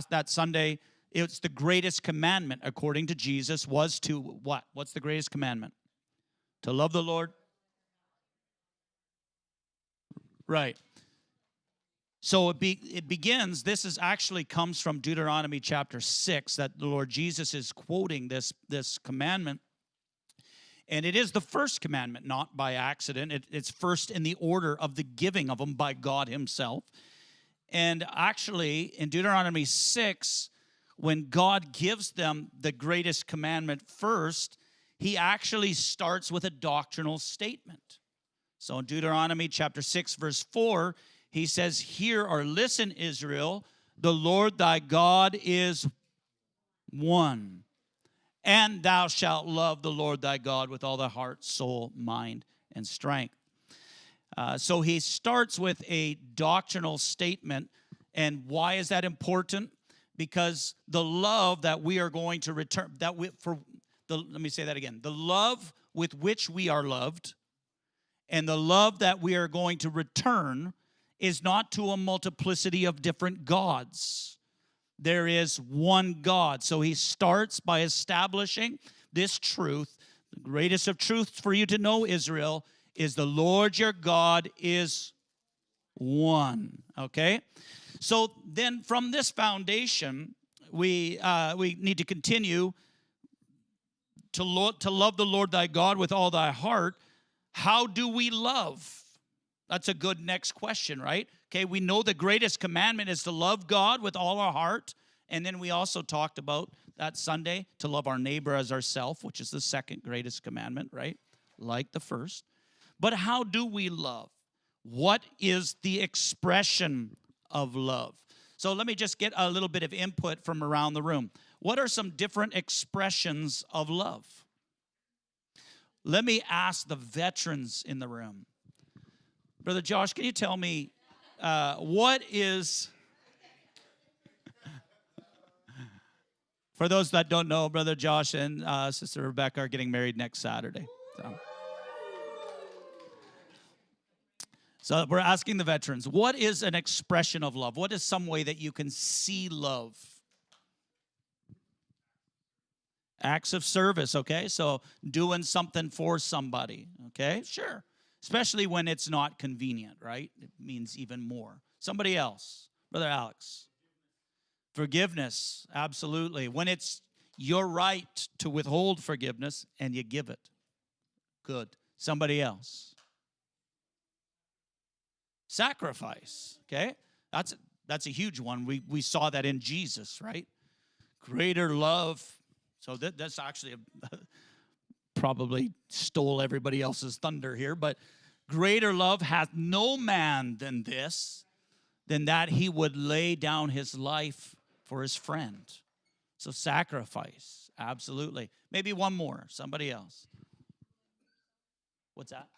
that Sunday, it's the greatest commandment, according to Jesus, was to what? What's the greatest commandment? To love the Lord. Right. So it begins, this is actually comes from Deuteronomy chapter 6, that the Lord Jesus is quoting this commandment. And it is the first commandment, not by accident. It's first in the order of the giving of them by God himself. And actually, in Deuteronomy 6, when God gives them the greatest commandment first, he actually starts with a doctrinal statement. So in Deuteronomy chapter 6, verse 4, he says, "Hear or listen, Israel, the Lord thy God is one. And thou shalt love the Lord thy God with all thy heart, soul, mind, and strength." So he starts with a doctrinal statement. And why is that important? Because the love that we are going to return, let me say that again. The love with which we are loved and the love that we are going to return is not to a multiplicity of different gods. There is one God. So he starts by establishing this truth. The greatest of truths for you to know, Israel, is the Lord your God is one. Okay? So then from this foundation, we need to continue to love the Lord thy God with all thy heart. How do we love? That's a good next question, right? Okay, we know the greatest commandment is to love God with all our heart. And then we also talked about that Sunday to love our neighbor as ourselves, which is the second greatest commandment, right? Like the first. But how do we love? What is the expression of love? So let me just get a little bit of input from around the room. What are some different expressions of love? Let me ask the veterans in the room. Brother Josh, can you tell me what is... For those that don't know, Brother Josh and Sister Rebecca are getting married next Saturday. So we're asking the veterans, what is an expression of love? What is some way that you can see love? Acts of service, okay? So doing something for somebody, okay? Sure. Especially when it's not convenient, right? It means even more. Somebody else. Brother Alex. Forgiveness, absolutely. When it's your right to withhold forgiveness and you give it. Good. Somebody else. Sacrifice, okay? That's a huge one. We saw that in Jesus, right? Greater love. So that's actually probably stole everybody else's thunder here, but greater love hath no man than this, than that he would lay down his life for his friend. So sacrifice, absolutely. Maybe one more, somebody else. What's that?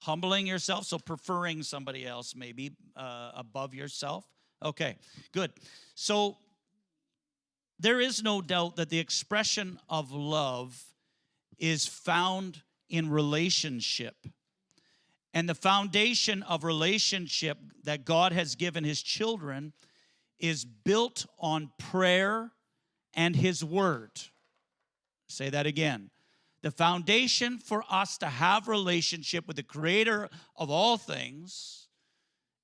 Humbling yourself, so preferring somebody else maybe above yourself. Okay, good. So there is no doubt that the expression of love is found in relationship. And the foundation of relationship that God has given his children is built on prayer and his word. Say that again. The foundation for us to have relationship with the creator of all things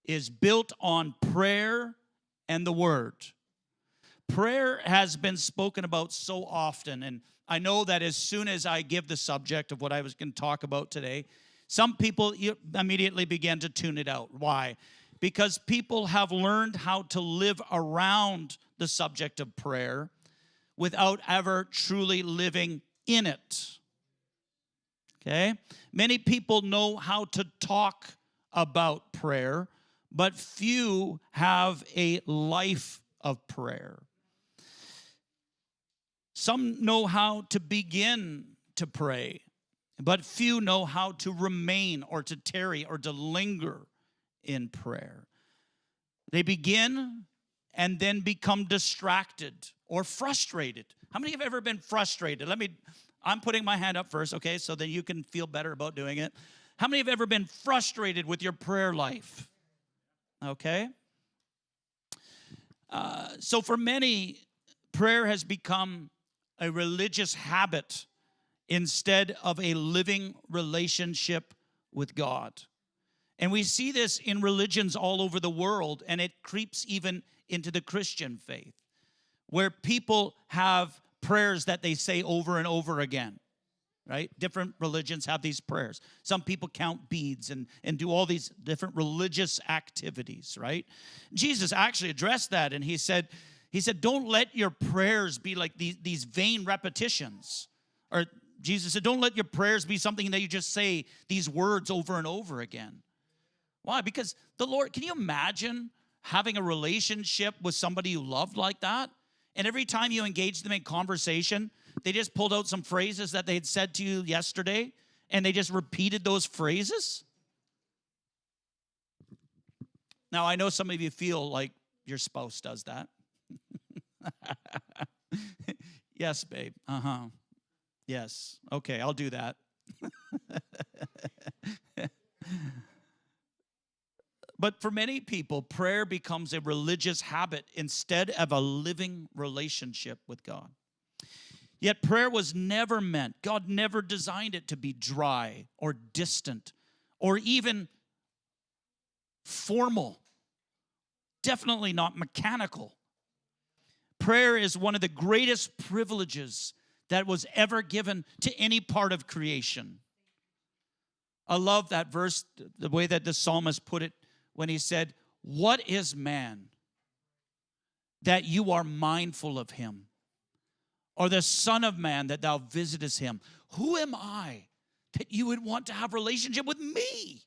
is built on prayer and the word. Prayer has been spoken about so often, and I know that as soon as I give the subject of what I was going to talk about today, some people immediately begin to tune it out. Why? Because people have learned how to live around the subject of prayer without ever truly living in it. Okay? Many people know how to talk about prayer, but few have a life of prayer. Some know how to begin to pray, but few know how to remain or to tarry or to linger in prayer. They begin and then become distracted or frustrated. How many have ever been frustrated? I'm putting my hand up first, okay, so that you can feel better about doing it. How many have ever been frustrated with your prayer life? Okay. So for many, prayer has become a religious habit instead of a living relationship with God. And we see this in religions all over the world, and it creeps even into the Christian faith, where people have prayers that they say over and over again, right? Different religions have these prayers. Some people count beads and do all these different religious activities, right? Jesus actually addressed that, and he said, don't let your prayers be like these vain repetitions. Or Jesus said, don't let your prayers be something that you just say these words over and over again. Why? Because the Lord, can you imagine having a relationship with somebody you loved like that? And every time you engage them in conversation, they just pulled out some phrases that they had said to you yesterday, and they just repeated those phrases? Now, I know some of you feel like your spouse does that. Yes, babe. Uh-huh. Yes. Okay, I'll do that. But for many people, prayer becomes a religious habit instead of a living relationship with God. Yet prayer was never meant, God never designed it to be dry or distant or even formal. Definitely not mechanical. Prayer is one of the greatest privileges that was ever given to any part of creation. I love that verse, the way that the psalmist put it when he said, "What is man that you are mindful of him? Or the son of man that thou visitest him? Who am I that you would want to have a relationship with me?"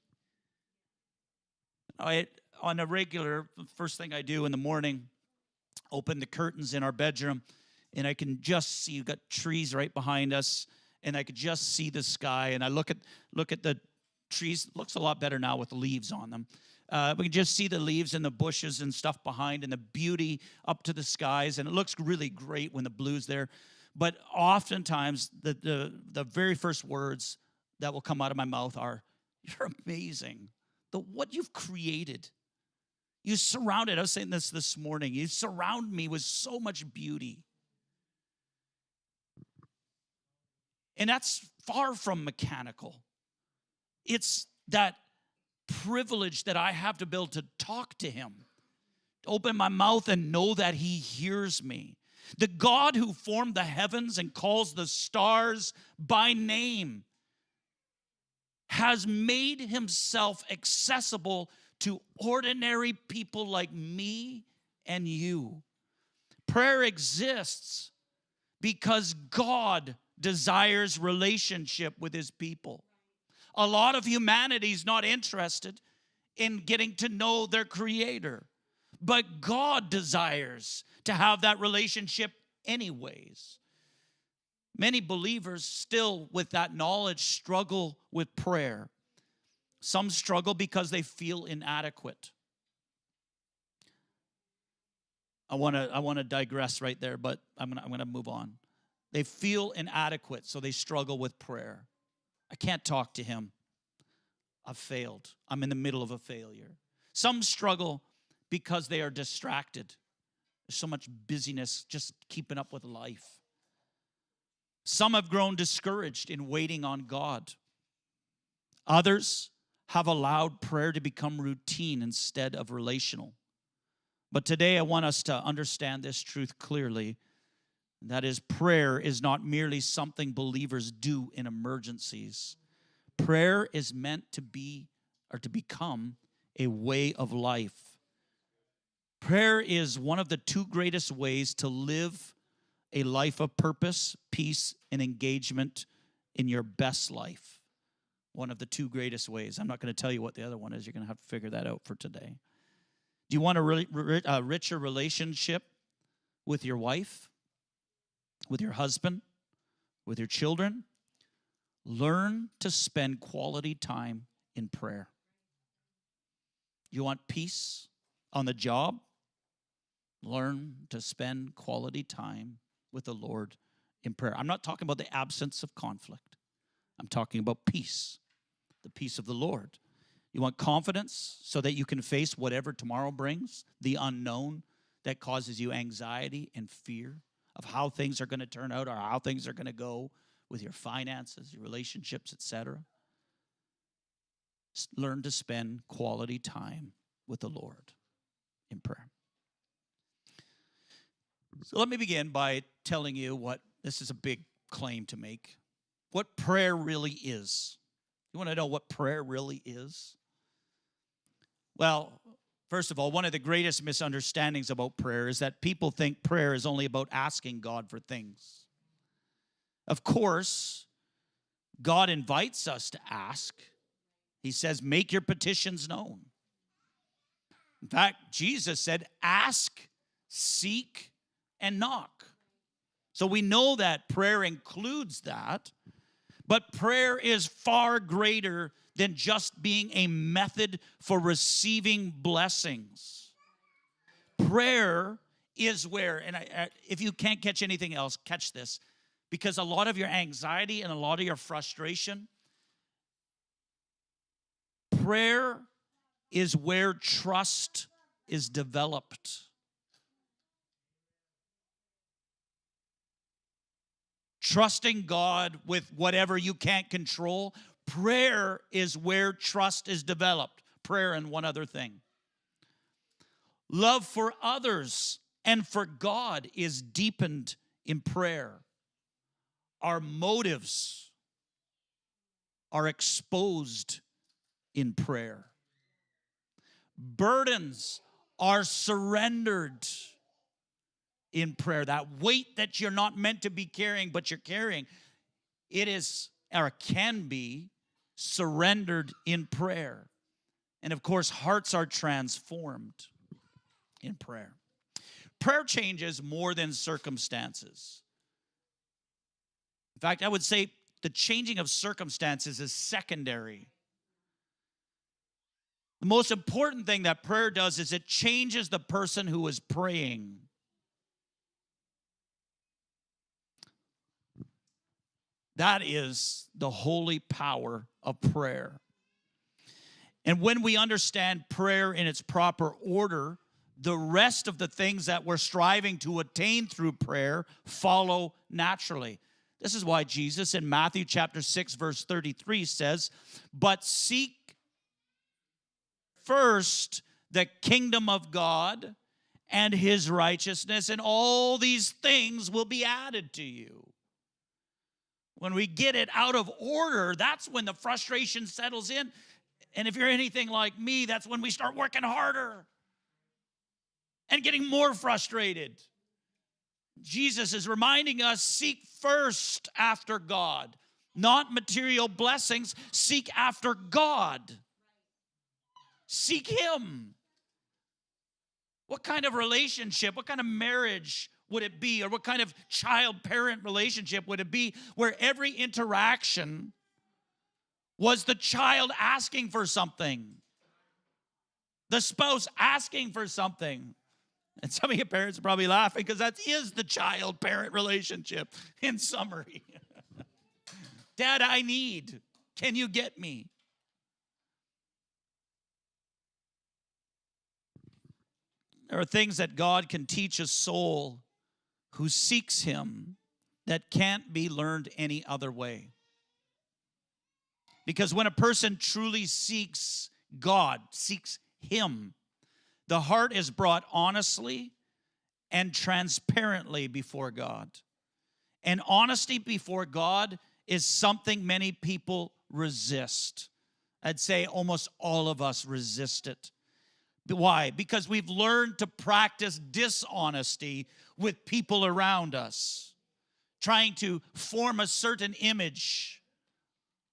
On a regular, first thing I do in the morning, open the curtains in our bedroom, and I can just see, you've got trees right behind us, and I could just see the sky, and I look at the trees. It looks a lot better now with leaves on them. We can just see the leaves and the bushes and stuff behind, and the beauty up to the skies, and it looks really great when the blue's there. But oftentimes, the very first words that will come out of my mouth are, "You're amazing. What you've created. You surrounded," I was saying this morning, "you surround me with so much beauty." And that's far from mechanical. It's that privilege that I have to be able to talk to him, to open my mouth and know that he hears me. The God who formed the heavens and calls the stars by name has made himself accessible to ordinary people like me and you. Prayer exists because God desires relationship with his people. A lot of humanity is not interested in getting to know their Creator, but God desires to have that relationship anyways. Many believers still, with that knowledge, struggle with prayer. Some struggle because they feel inadequate. I want to digress right there, but I'm going to move on. They feel inadequate, so they struggle with prayer. I can't talk to him. I've failed. I'm in the middle of a failure. Some struggle because they are distracted. There's so much busyness just keeping up with life. Some have grown discouraged in waiting on God. Others have allowed prayer to become routine instead of relational. But today I want us to understand this truth clearly. That is, prayer is not merely something believers do in emergencies. Prayer is meant to be or to become a way of life. Prayer is one of the two greatest ways to live a life of purpose, peace, and engagement in your best life. One of the two greatest ways. I'm not going to tell you what the other one is. You're going to have to figure that out for today. Do you want a richer relationship with your wife, with your husband, with your children? Learn to spend quality time in prayer. You want peace on the job? Learn to spend quality time with the Lord in prayer. I'm not talking about the absence of conflict. I'm talking about peace, the peace of the Lord. You want confidence so that you can face whatever tomorrow brings, the unknown, that causes you anxiety and fear of how things are going to turn out or how things are going to go with your finances, your relationships, etc. Learn to spend quality time with the Lord in prayer. So let me begin by telling you what, this is a big claim to make, what prayer really is. You want to know what prayer really is? Well, first of all, one of the greatest misunderstandings about prayer is that people think prayer is only about asking God for things. Of course, God invites us to ask. He says, make your petitions known. In fact, Jesus said, ask, seek, and knock. So we know that prayer includes that, but prayer is far greater than just being a method for receiving blessings. Prayer is where, and if you can't catch anything else, catch this, because a lot of your anxiety and a lot of your frustration, prayer is where trust is developed. Trusting God with whatever you can't control, prayer is where trust is developed. Prayer and one other thing. Love for others and for God is deepened in prayer. Our motives are exposed in prayer. Burdens are surrendered in prayer. That weight that you're not meant to be carrying, but you're carrying, it is, or can be, surrendered in prayer. And of course, hearts are transformed in prayer. Prayer changes more than circumstances. In fact, I would say the changing of circumstances is secondary. The most important thing that prayer does is it changes the person who is praying. That is the holy power of prayer. And when we understand prayer in its proper order, the rest of the things that we're striving to attain through prayer follow naturally. This is why Jesus in Matthew chapter 6, verse 33 says, but seek first the kingdom of God and his righteousness, and all these things will be added to you. When we get it out of order, that's when the frustration settles in. And if you're anything like me, that's when we start working harder and getting more frustrated. Jesus is reminding us, seek first after God, not material blessings. Seek after God. Seek him. What kind of relationship, what kind of marriage would it be, or what kind of child-parent relationship would it be where every interaction was the child asking for something, the spouse asking for something? And some of you parents are probably laughing because that is the child-parent relationship in summary. Dad, I need. Can you get me? There are things that God can teach a soul who seeks him that can't be learned any other way. Because when a person truly seeks God, seeks him, the heart is brought honestly and transparently before God. And honesty before God is something many people resist. I'd say almost all of us resist it. Why? Because we've learned to practice dishonesty with people around us, trying to form a certain image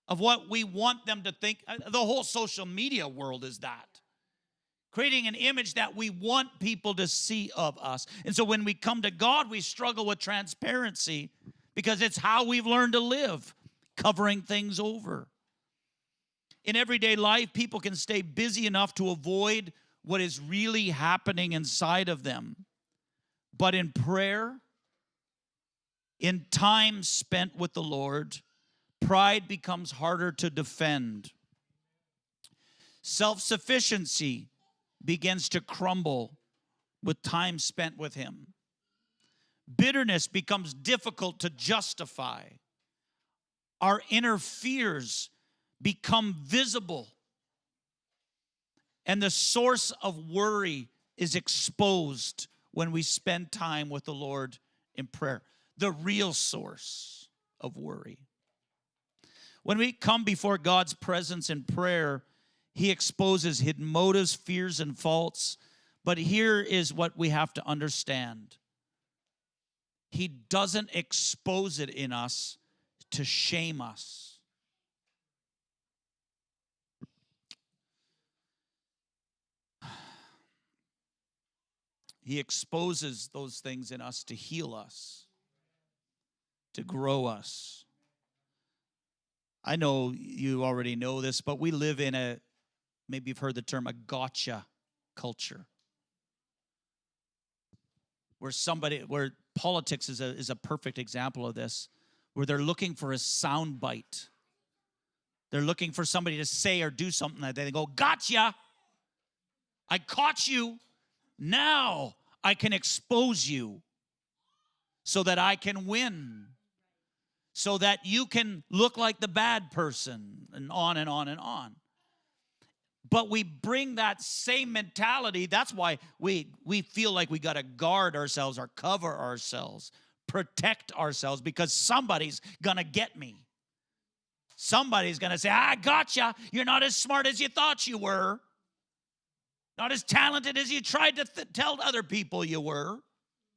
of what we want them to think. The whole social media world is that. Creating an image that we want people to see of us. And so when we come to God, we struggle with transparency because it's how we've learned to live, covering things over. In everyday life, people can stay busy enough to avoid what is really happening inside of them. But in prayer, in time spent with the Lord, pride becomes harder to defend. Self-sufficiency begins to crumble with time spent with him. Bitterness becomes difficult to justify. Our inner fears become visible. And the source of worry is exposed when we spend time with the Lord in prayer. The real source of worry. When we come before God's presence in prayer, he exposes hidden motives, fears, and faults. But here is what we have to understand. He doesn't expose it in us to shame us. He exposes those things in us to heal us, to grow us. I know you already know this, but we live in maybe you've heard the term, a gotcha culture. Where politics is a perfect example of this, where they're looking for a sound bite. They're looking for somebody to say or do something that they go, gotcha, I caught you, now I can expose you so that I can win, so that you can look like the bad person, and on and on and on. But we bring that same mentality. That's why we feel like we got to guard ourselves or cover ourselves, protect ourselves, because somebody's going to get me. Somebody's going to say, I gotcha. You're not as smart as you thought you were. Not as talented as you tried to tell other people you were.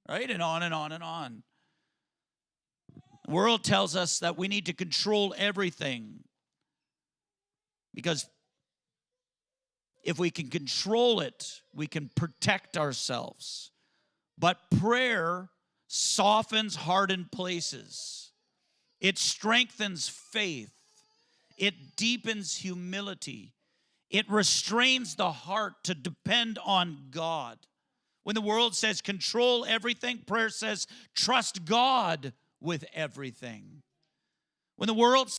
Right? And on and on and on. The world tells us that we need to control everything, because if we can control it, we can protect ourselves. But prayer softens hardened places. It strengthens faith. It deepens humility. It restrains the heart to depend on God. When the world says control everything, prayer says trust God with everything. When the world